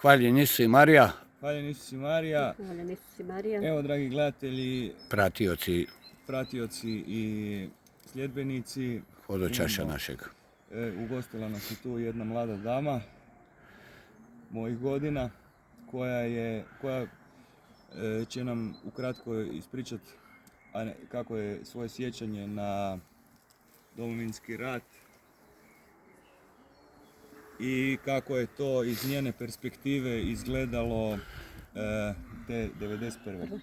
Hvaljen Isus i Marija, Hvaljen Isus i Marija. Hvaljen Isus i Marija. Evo, dragi gledatelji, pratioci i sljedbenici, hodočaša našeg. ugostila nas je tu jedna mlada dama mojih godina koja će nam ukratko ispričati kako je svoje sjećanje na Domovinski rat i kako je to iz njene perspektive izgledalo te 91.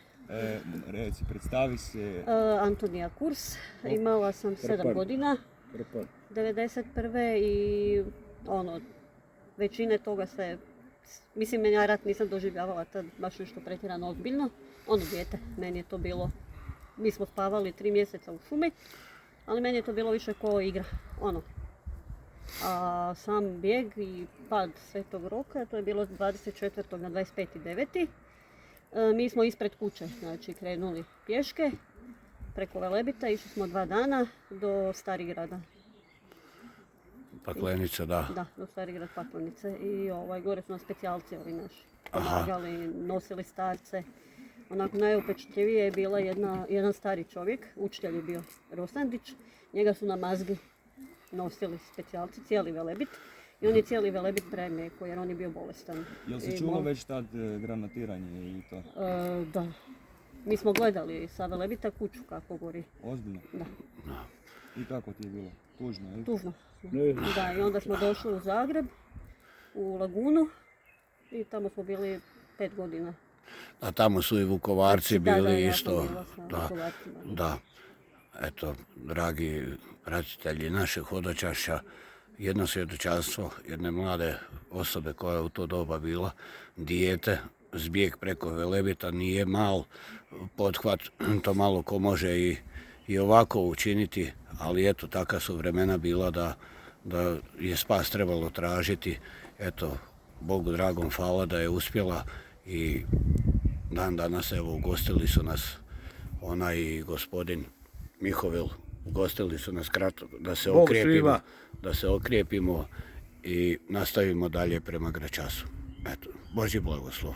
Reci, predstavi se. Antonija Kurs, imala sam 7 godina, 91. i većine toga se, mislim, ja rat nisam doživljavala tad baš nešto pretjerano ozbiljno, dijete, meni je to bilo, mi smo spavali 3 mjeseca u šumi, ali meni je to bilo više ko igra, A sam bijeg i pad Svetog Roka, to je bilo 24. na 25.9. Mi smo ispred kuće, znači krenuli pješke preko Velebita, išli smo 2 dana do Starigrada. Paklenica, da. Da, do Starigrad Paklenice i gore su nas specijalci ovi naši pomagali, nosili starce. Onako najupečatljivije je bila jedan stari čovjek, učitelj je bio Rosandić, njega su na mazgi nosili specijalci, cijeli Velebit. I on je cijeli Velebit premeko jer on je bio bolestan. Jel se čulo već tad granatiranje i to? Da. Mi smo gledali sa Velebita kuću kako gori. Ozbiljno? Da. I kako ti je bilo? Tužno, je? Tužno. Da, i onda smo došli u Zagreb, u Lagunu i tamo smo bili 5 godina. A tamo su i Vukovarci bili isto. Da. Eto, dragi pratitelji našeg hodočaša, jedno svjedočanstvo jedne mlade osobe koja je u to doba bila dijete, zbjeg preko Velebita nije mal pothvat, to malo ko može i ovako učiniti, ali eto, taka su vremena bila da je spas trebalo tražiti. Eto, Bogu dragom hvala da je uspjela i dan danas evo ugostili su nas ona i gospodin Mihovil, ugostili su nas kratko da se okrijepimo i nastavimo dalje prema Gračasu. Eto, Božji blagoslov.